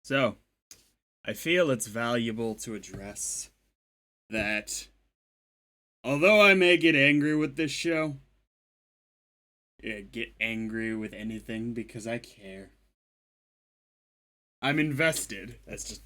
So, I feel it's valuable to address that although I may get angry with this show, get angry with anything because I care. I'm invested. That's just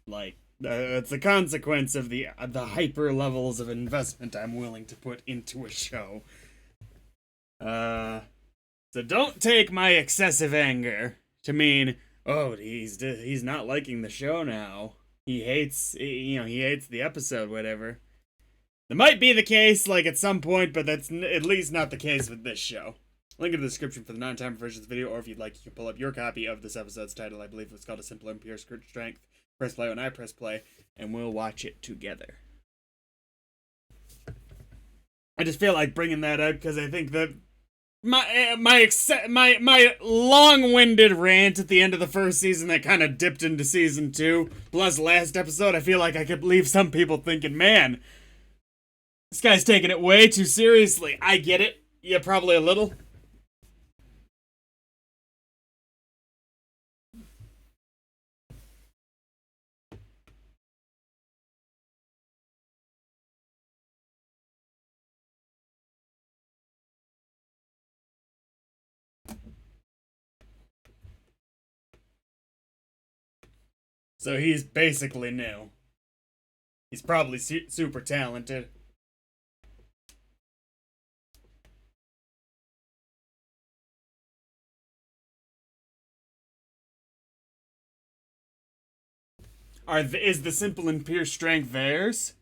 like that's the consequence of the hyper levels of investment I'm willing to put into a show. So don't take my excessive anger to mean, oh, he's not liking the show now. He hates he hates the episode, whatever. That might be the case, like at some point, but that's at least not the case with this show. Link in the description for the non-timer version of the video, or if you'd like, you can pull up your copy of this episode's title. I believe it's called A Simple and Pure Strength. Press play when I press play, and we'll watch it together. I just feel like bringing that up because I think that my long-winded rant at the end of the first season that kind of dipped into season 2, plus last episode, I feel like I could leave some people thinking, man, this guy's taking it way too seriously. I get it. Yeah, probably a little. So he's basically new. He's probably super talented. Is the simple and pure strength theirs?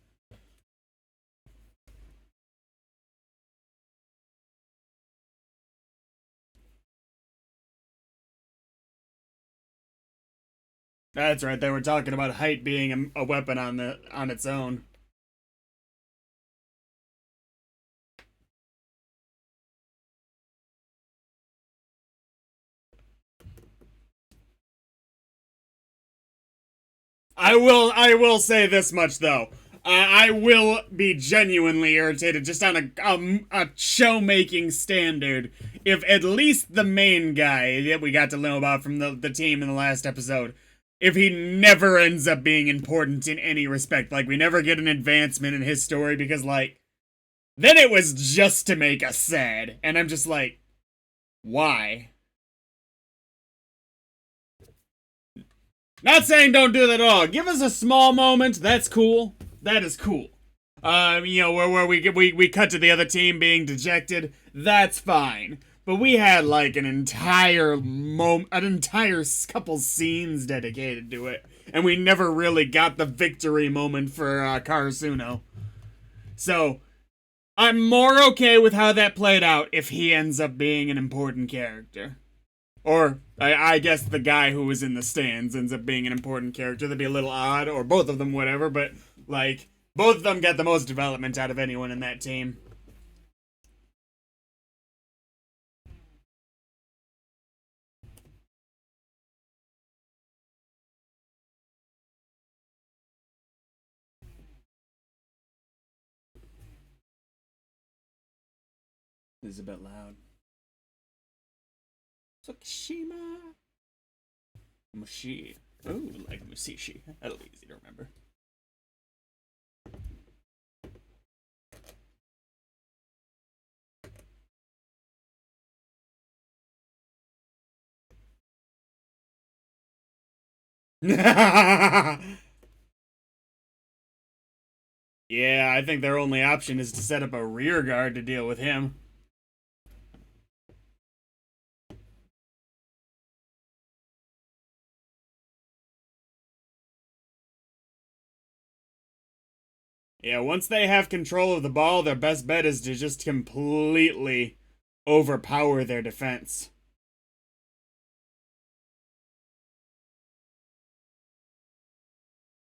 That's right. They were talking about height being a weapon on its own. I will say this much though. I will be genuinely irritated just on a show making standard if at least the main guy that we got to know about from the team in the last episode, if he never ends up being important in any respect. Like, we never get an advancement in his story because, like, then it was just to make us sad. And I'm just like, why? Not saying don't do that at all. Give us a small moment. That's cool. That is cool. Where we cut to the other team being dejected. That's fine. But we had like an entire couple scenes dedicated to it, and we never really got the victory moment for Karasuno. So I'm more okay with how that played out if he ends up being an important character. Or, I guess the guy who was in the stands ends up being an important character. That'd be a little odd, or both of them, whatever, but, like, both of them got the most development out of anyone in that team. This is a bit loud. Tsukishima. Mushi. Ooh, like Musishi. That'll be easy to remember. Yeah, I think their only option is to set up a rear guard to deal with him. Yeah, once they have control of the ball, their best bet is to just completely overpower their defense.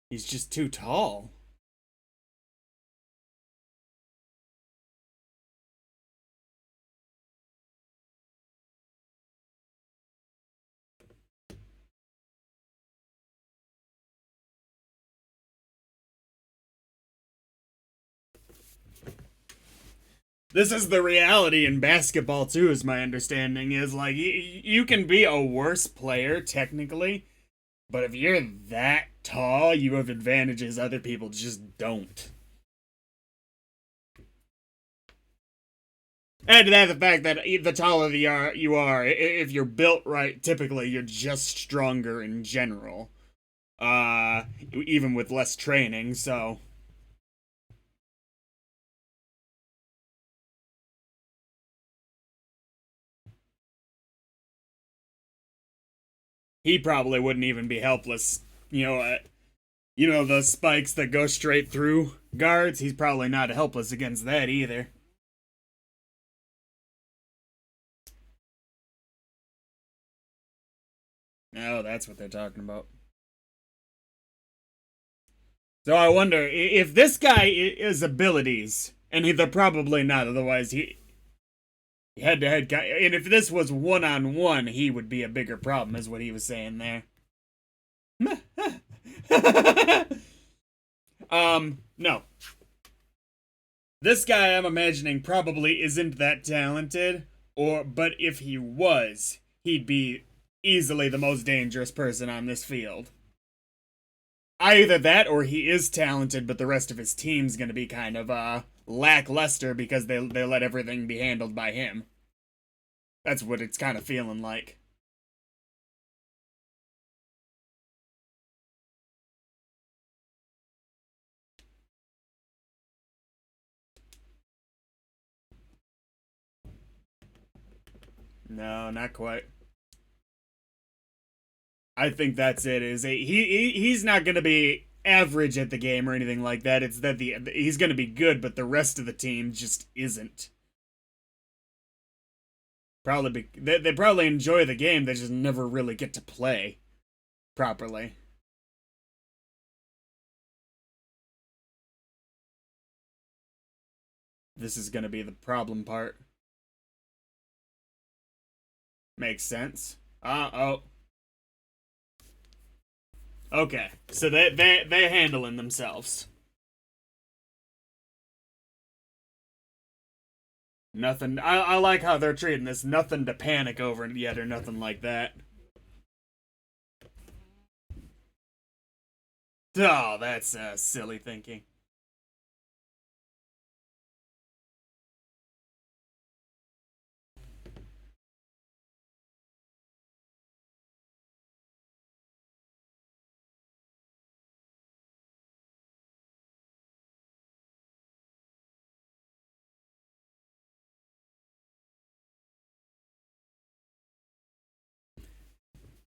He's just too tall. This is the reality in basketball too, is my understanding, is like you can be a worse player technically But if you're that tall, you have advantages other people just don't. Add to that the fact that the taller you are, if you're built right, typically you're just stronger in general. Even with less training, so. He probably wouldn't even be helpless. The spikes that go straight through guards, he's probably not helpless against that either. Oh, that's what they're talking about. So I wonder if this guy is abilities, and they're probably not. Otherwise, he head to head guy. And if this was 1-on-1, he would be a bigger problem, is what he was saying there. No. This guy I'm imagining probably isn't that talented, but if he was, he'd be easily the most dangerous person on this field. Either that or he is talented, but the rest of his team's gonna be kind of lackluster because they let everything be handled by him. That's what it's kind of feeling like. No, not quite. I think that's it. He's not gonna be average at the game or anything like that. It's that he's gonna be good, but the rest of the team just isn't. They probably enjoy the game. They just never really get to play properly. This is gonna be the problem part. Makes sense. Oh. Okay, so they're handling themselves. Nothing. I like how they're treating this. Nothing to panic over yet, or nothing like that. Oh, that's silly thinking.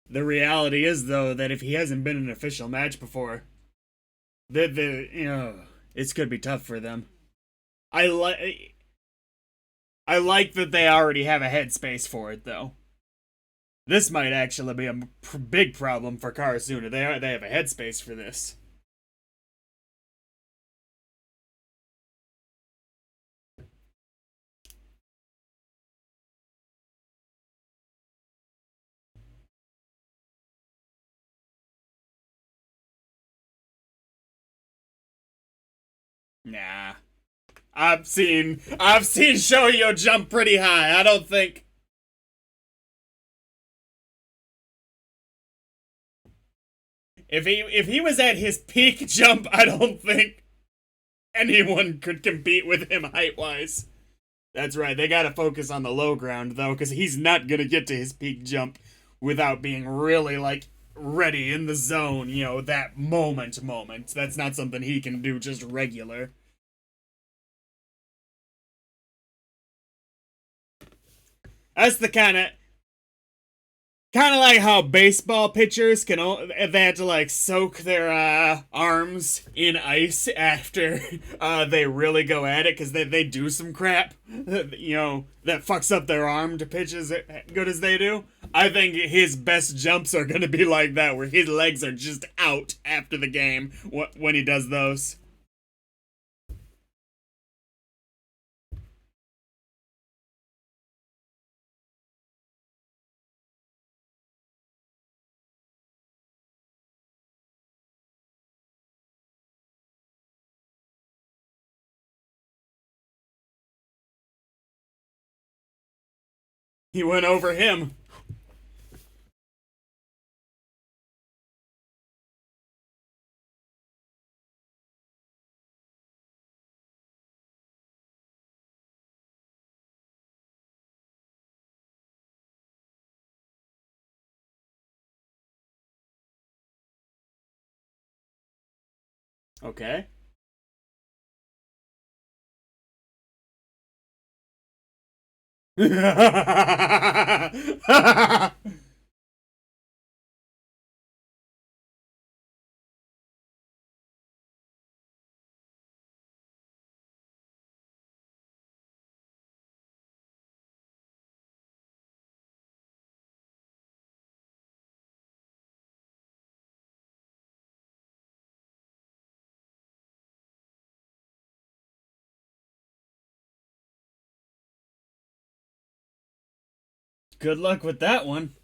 The reality is, though, that if he hasn't been in an official match before, it's gonna be tough for them. I like I like that they already have a headspace for it, though. This might actually be a big problem for Karasuna. They have a headspace for this. Nah. I've seen Shoyo jump pretty high. I don't think if he was at his peak jump, I don't think anyone could compete with him height wise. That's right. They got to focus on the low ground though, because he's not gonna get to his peak jump without being really like ready in the zone. That moment. That's not something he can do just regular. That's the kind of like how baseball pitchers they have to like soak their arms in ice after they really go at it because they do some crap that fucks up their arm to pitch as good as they do. I think his best jumps are gonna be like that, where his legs are just out after the game when he does those. He went over him. Okay. Good luck with that one.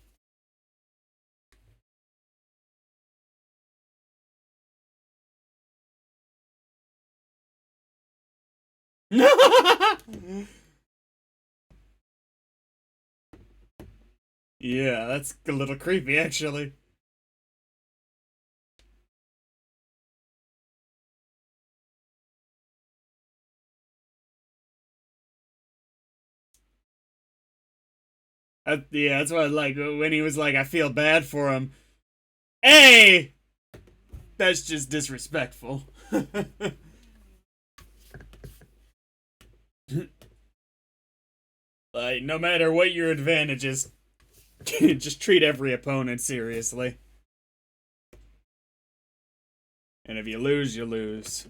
Yeah, that's a little creepy, actually. Yeah, that's what I like when he was like, "I feel bad for him." Hey, that's just disrespectful. Like, no matter what your advantages, just treat every opponent seriously. And if you lose, you lose.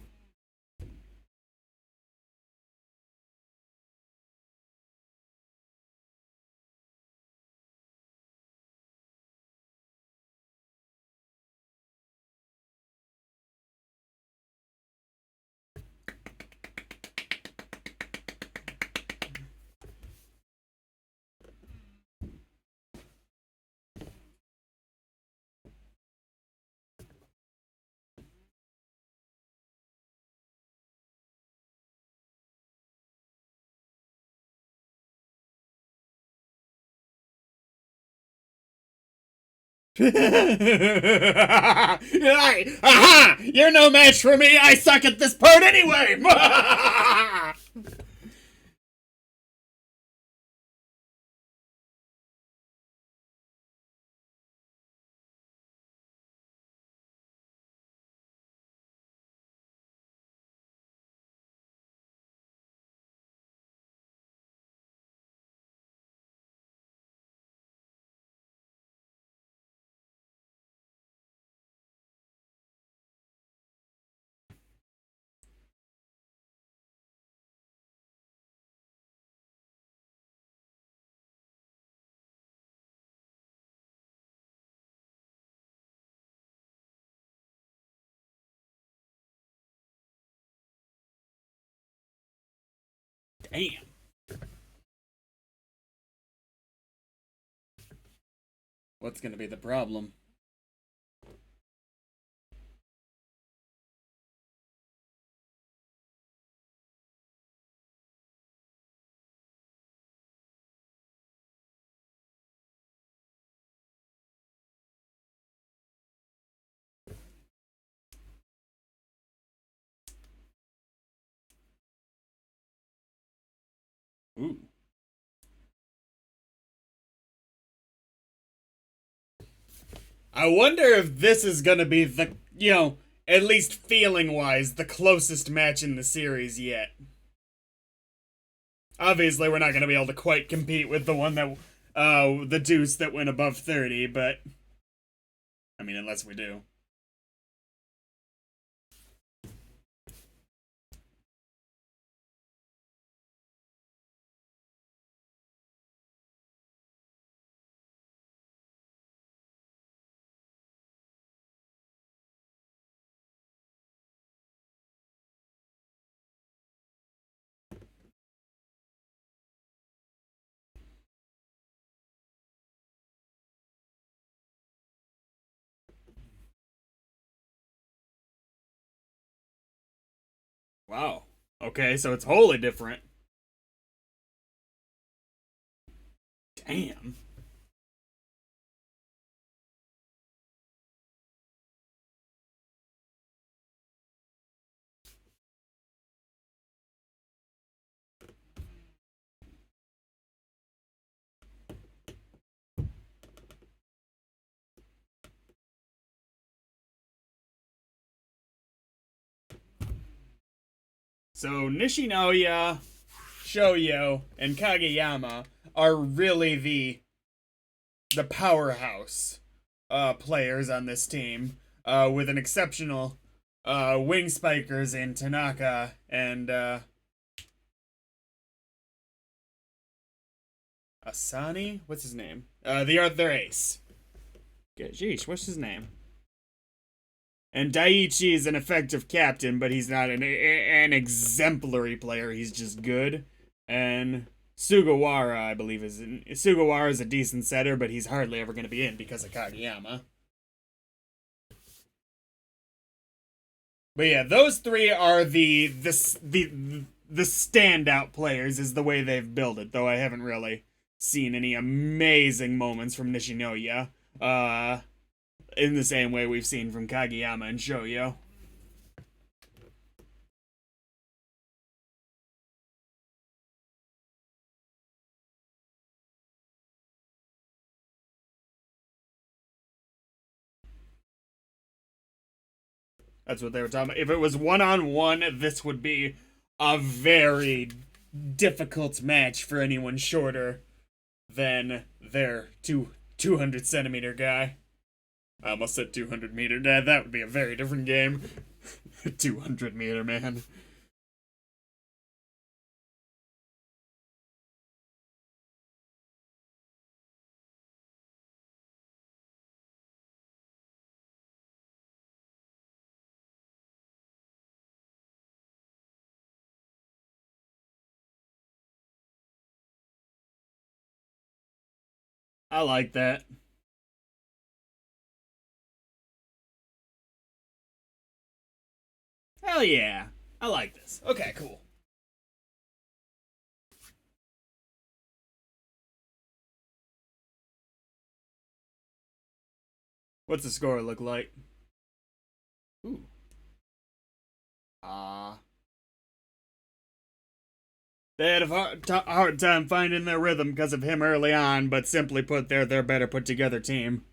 Right. Aha! You're no match for me. I suck at this part anyway. Damn. What's gonna be the problem? Ooh. I wonder if this is gonna be the, at least feeling wise, the closest match in the series yet. Obviously, we're not gonna be able to quite compete with the one that, the deuce that went above 30, but I mean, unless we do. Wow. Okay, so it's wholly different. Damn. So Nishinoya, Shoyo, and Kageyama are really the powerhouse players on this team, with an exceptional wing spikers in Tanaka and Asani. What's his name? The other ace. Geesh, what's his name? And Daiichi is an effective captain, but he's not an exemplary player. He's just good. And Sugawara, I believe, Sugawara is a decent setter, but he's hardly ever going to be in because of Kageyama. But yeah, those three are the standout players, is the way they've built it. Though I haven't really seen any amazing moments from Nishinoya. In the same way we've seen from Kageyama and Shoyo. That's what they were talking about. If it was one-on-one, this would be a very difficult match for anyone shorter than their 200 centimeter guy. I almost said 200 meter. That would be a very different game. 200 meter, man. I like that. Hell yeah. I like this. Okay, cool. What's the score look like? Ooh. They had a hard time finding their rhythm because of him early on, but simply put, they're their better put together team.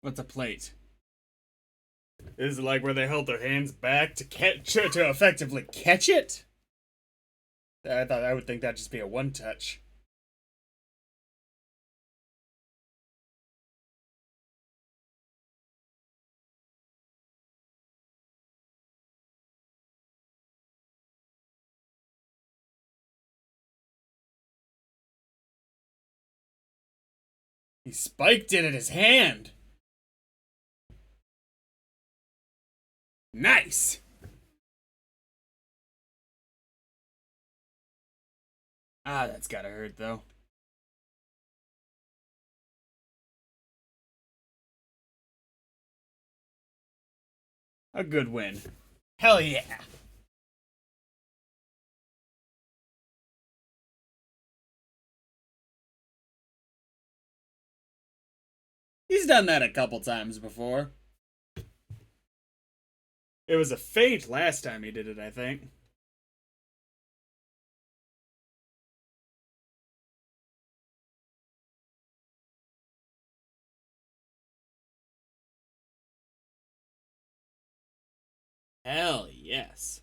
What's a plate? Is it like where they held their hands back to to effectively catch it? I would think that'd just be a one touch. He spiked it in his hand. Nice. Ah, that's gotta hurt though. A good win. Hell yeah. He's done that a couple times before. It was a feint last time he did it, I think. Hell yes.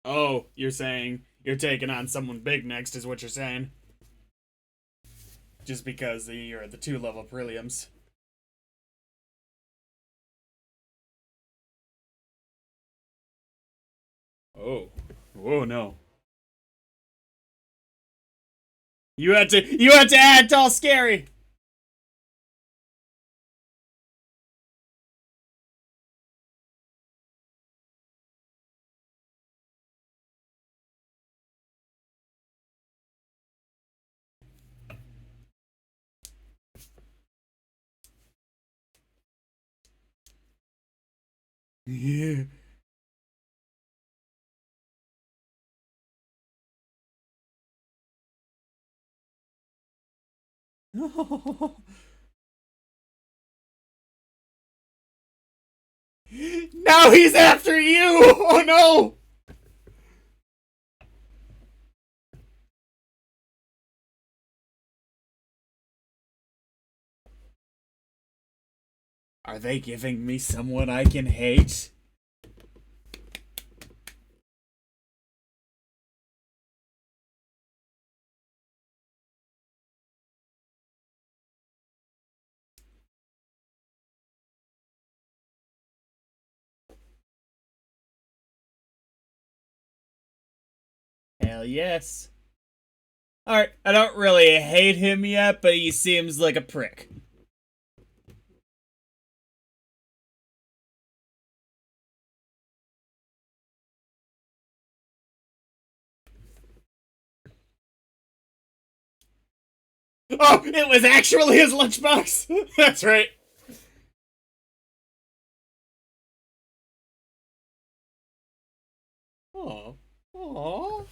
Oh, you're saying you're taking on someone big next, is what you're saying. Just because you're at the 2-level prelims. Oh. Oh no. You had to act all scary. Yeah. Now he's after you! Oh no! Are they giving me someone I can hate? Hell yes. Alright, I don't really hate him yet, but he seems like a prick. Oh, it was actually his lunchbox! That's right. Oh. Aww.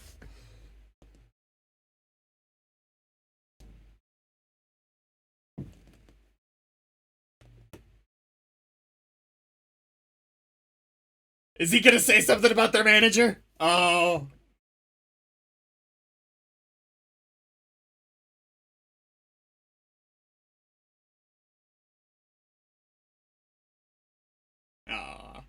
Is he gonna say something about their manager? Oh. Aw.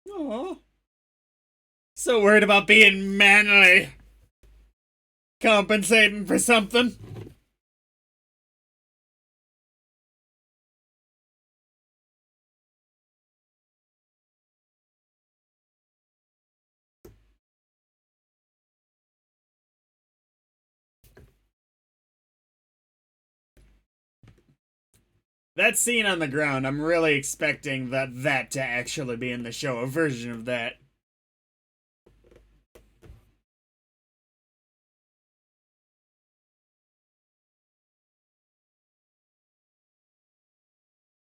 Aw. So worried about being manly. Compensating for something. That scene on the ground, I'm really expecting that to actually be in the show, a version of that.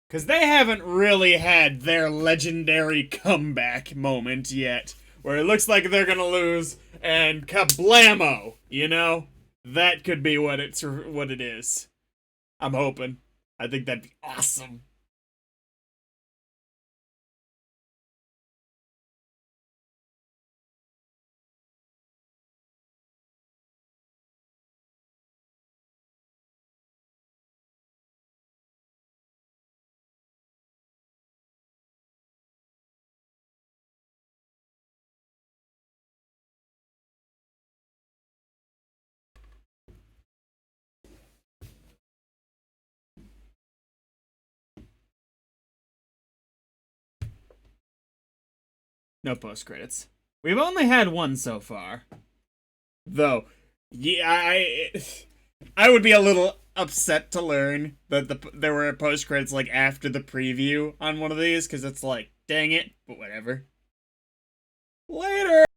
Because they haven't really had their legendary comeback moment yet, where it looks like they're gonna lose, and kablamo, you know? That could be what it is. I'm hoping. I think that'd be awesome. No post credits. We've only had one so far. Though, yeah, I would be a little upset to learn that there were post credits like after the preview on one of these, because it's like, dang it, but whatever. Later.